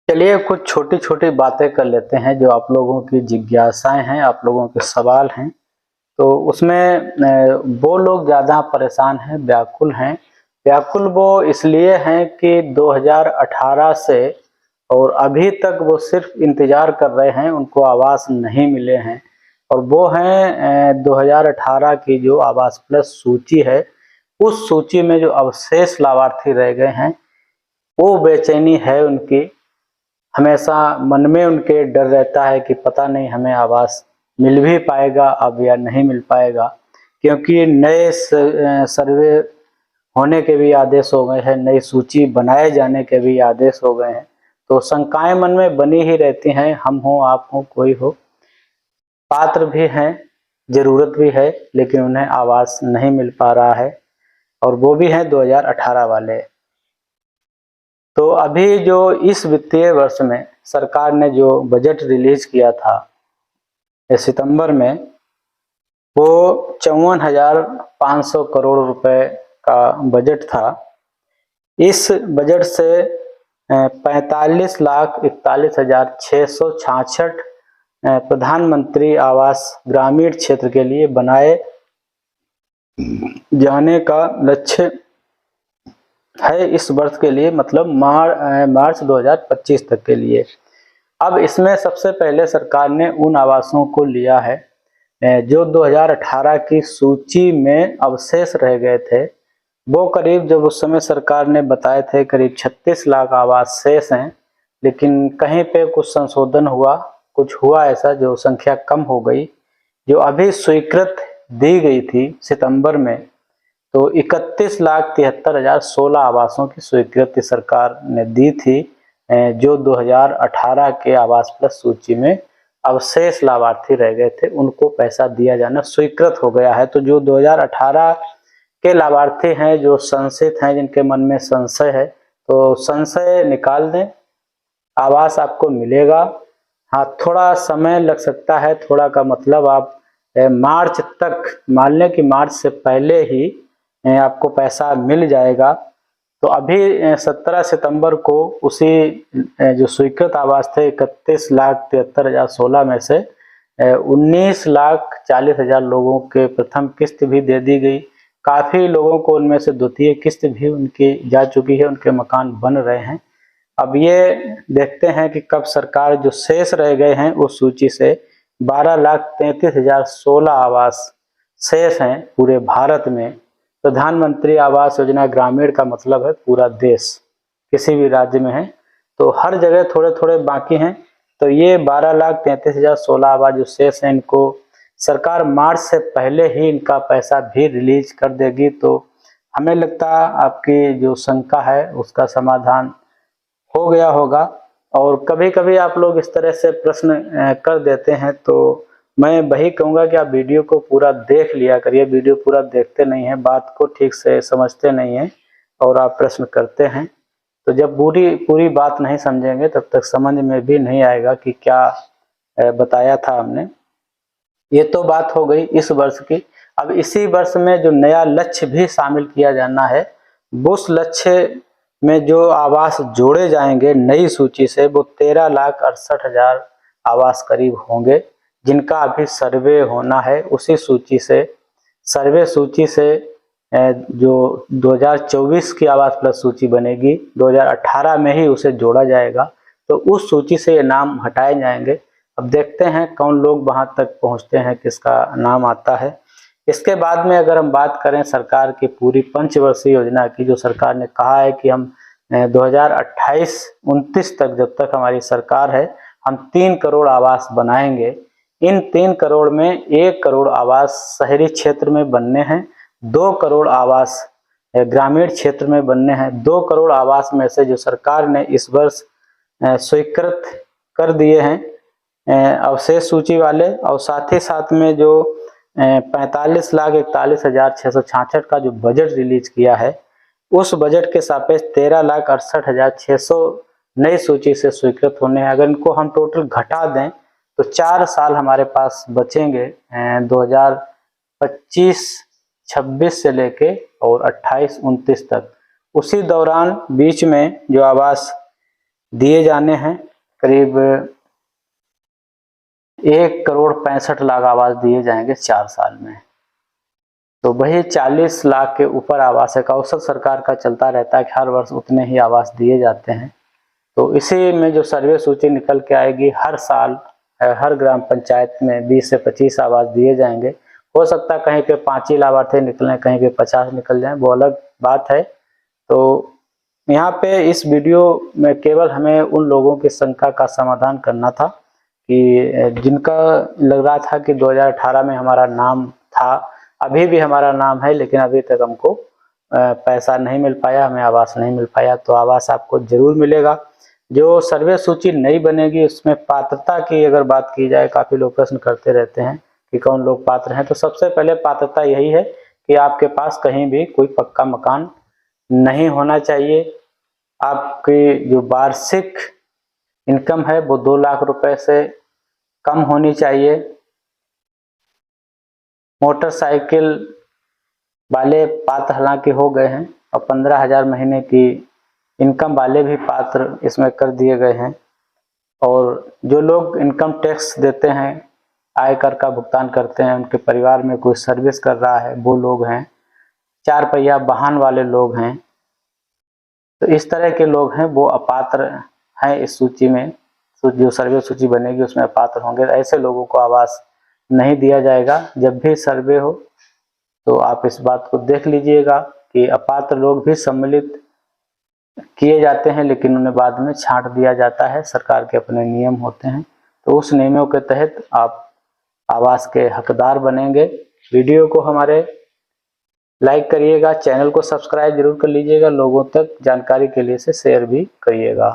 चलिए कुछ छोटी छोटी बातें कर लेते हैं जो आप लोगों की जिज्ञासाएं हैं, आप लोगों के सवाल हैं। तो उसमें वो लोग ज़्यादा परेशान हैं, व्याकुल हैं। व्याकुल वो इसलिए हैं कि 2018 से और अभी तक वो सिर्फ इंतज़ार कर रहे हैं, उनको आवास नहीं मिले हैं। और वो हैं 2018 की जो आवास प्लस सूची है, उस सूची में जो अवशेष लाभार्थी रह गए हैं, वो बेचैनी है उनकी। हमेशा मन में उनके डर रहता है कि पता नहीं हमें आवास मिल भी पाएगा अब या नहीं मिल पाएगा, क्योंकि नए सर्वे होने के भी आदेश हो गए हैं, नई सूची बनाए जाने के भी आदेश हो गए हैं। तो शंकाएं मन में बनी ही रहती हैं, हम हो आप हो कोई हो, पात्र भी हैं, जरूरत भी है, लेकिन उन्हें आवास नहीं मिल पा रहा है। और वो भी हैं 2018 वाले। तो अभी जो इस वित्तीय वर्ष में सरकार ने जो बजट रिलीज किया था सितंबर में, वो 54,500 करोड़ रुपए का बजट था। इस बजट से 45,41,666 प्रधानमंत्री आवास ग्रामीण क्षेत्र के लिए बनाए जाने का लक्ष्य है इस वर्ष के लिए, मतलब मार्च 2025 तक के लिए। अब इसमें सबसे पहले सरकार ने उन आवासों को लिया है जो 2018 की सूची में अवशेष रह गए थे। वो करीब, जब उस समय सरकार ने बताए थे, करीब 36 लाख आवास शेष हैं, लेकिन कहीं पे कुछ संशोधन हुआ, कुछ हुआ ऐसा जो संख्या कम हो गई। जो अभी स्वीकृत दी गई थी सितंबर में, तो 31,73,016 आवासों की स्वीकृति सरकार ने दी थी, जो 2018 के आवास प्लस सूची में अवशेष लाभार्थी रह गए थे, उनको पैसा दिया जाना स्वीकृत हो गया है। तो जो 2018 के लाभार्थी हैं, जो संशयित हैं, जिनके मन में संशय है, तो संशय निकाल दें, आवास आपको मिलेगा। हाँ, थोड़ा समय लग सकता है, थोड़ा का मतलब आप मार्च तक, मान लें कि मार्च से पहले ही आपको पैसा मिल जाएगा। तो अभी 17 सितंबर को उसी जो स्वीकृत आवास थे 31,73,016 में से 19,40,000 लोगों के प्रथम किस्त भी दे दी गई। काफी लोगों को उनमें से द्वितीय किस्त भी उनकी जा चुकी है, उनके मकान बन रहे हैं। अब ये देखते हैं कि कब सरकार जो शेष रह गए हैं उस सूची से 12,33,016 आवास शेष हैं पूरे भारत में। प्रधानमंत्री आवास योजना ग्रामीण का मतलब है पूरा देश, किसी भी राज्य में है तो हर जगह थोड़े थोड़े बाकी हैं। तो ये 12,33,016 आवास जो शेष हैं, इनको सरकार मार्च से पहले ही इनका पैसा भी रिलीज कर देगी। तो हमें लगता है आपकी जो शंका है उसका समाधान हो गया होगा। और कभी कभी आप लोग इस तरह से प्रश्न कर देते हैं, तो मैं वही कहूँगा कि आप वीडियो को पूरा देख लिया करिए। वीडियो पूरा देखते नहीं हैं, बात को ठीक से समझते नहीं हैं और आप प्रश्न करते हैं। तो जब पूरी पूरी बात नहीं समझेंगे तब तक समझ में भी नहीं आएगा कि क्या बताया था हमने। ये तो बात हो गई इस वर्ष की। अब इसी वर्ष में जो नया लक्ष्य भी शामिल किया जाना है, उस लक्ष्य में जो आवास जोड़े जाएंगे नई सूची से, वो 13,68,000 आवास करीब होंगे, जिनका अभी सर्वे होना है। उसी सूची से, सर्वे सूची से जो 2024 की आवास प्लस सूची बनेगी, 2018 में ही उसे जोड़ा जाएगा। तो उस सूची से ये नाम हटाए जाएंगे। अब देखते हैं कौन लोग वहां तक पहुंचते हैं, किसका नाम आता है। इसके बाद में अगर हम बात करें सरकार की पूरी पंचवर्षीय योजना की, जो सरकार ने कहा है कि हम 2028-29 तक, जब तक हमारी सरकार है, हम 3 करोड़ आवास बनाएंगे। इन 3 करोड़ में 1 करोड़ आवास शहरी क्षेत्र में बनने हैं, 2 करोड़ आवास ग्रामीण क्षेत्र में बनने हैं। 2 करोड़ आवास में से जो सरकार ने इस वर्ष स्वीकृत कर दिए हैं अवशेष सूची वाले, और साथ ही साथ में जो 45,41,666 का जो बजट रिलीज किया है, उस बजट के सापेक्ष 13,68,600 नई सूची से स्वीकृत होने हैं। अगर इनको हम टोटल घटा दें तो 4 साल हमारे पास बचेंगे, 2025-26 से लेके और 28-29 तक। उसी दौरान बीच में जो आवास दिए जाने हैं। करीब 1,65,00,000 आवास दिए जाएंगे 4 साल में। तो वही 40 लाख के ऊपर आवास का औसत सरकार का चलता रहता है कि हर वर्ष उतने ही आवास दिए जाते हैं। तो इसी में जो सर्वे सूची निकल के आएगी, हर साल हर ग्राम पंचायत में 20 से 25 आवास दिए जाएंगे। हो सकता है कहीं पे 5 ही लाभार्थी निकलें, कहीं पे 50 निकल जाएं, वो अलग बात है। तो यहाँ पे इस वीडियो में केवल हमें उन लोगों की शंका का समाधान करना था कि जिनका लग रहा था कि 2018 में हमारा नाम था, अभी भी हमारा नाम है, लेकिन अभी तक हमको पैसा नहीं मिल पाया, हमें आवास नहीं मिल पाया। तो आवास आपको जरूर मिलेगा। जो सर्वे सूची नई बनेगी उसमें पात्रता की अगर बात की जाए, काफी लोग प्रश्न करते रहते हैं कि कौन लोग पात्र हैं। तो सबसे पहले पात्रता यही है कि आपके पास कहीं भी कोई पक्का मकान नहीं होना चाहिए। आपकी जो वार्षिक इनकम है वो 2 लाख रुपए से कम होनी चाहिए। मोटरसाइकिल वाले पात्र हालांकि हो गए हैं, और 15,000 महीने की इनकम वाले भी पात्र इसमें कर दिए गए हैं। और जो लोग इनकम टैक्स देते हैं, आयकर का भुगतान करते हैं, उनके परिवार में कोई सर्विस कर रहा है, वो लोग हैं। 4 पहिया वाहन वाले लोग हैं। तो इस तरह के लोग हैं, वो अपात्र हैं इस सूची में। जो सर्वे सूची बनेगी उसमें अपात्र होंगे। ऐसे लोगों को आवास नहीं दिया जाएगा। जब भी सर्वे हो तो आप इस बात को देख लीजिएगा कि अपात्र लोग भी सम्मिलित किए जाते हैं, लेकिन उन्हें बाद में छांट दिया जाता है। सरकार के अपने नियम होते हैं, तो उस नियमों के तहत आप आवास के हकदार बनेंगे। वीडियो को हमारे लाइक करिएगा, चैनल को सब्सक्राइब जरूर कर लीजिएगा, लोगों तक जानकारी के लिए से शेयर भी करिएगा।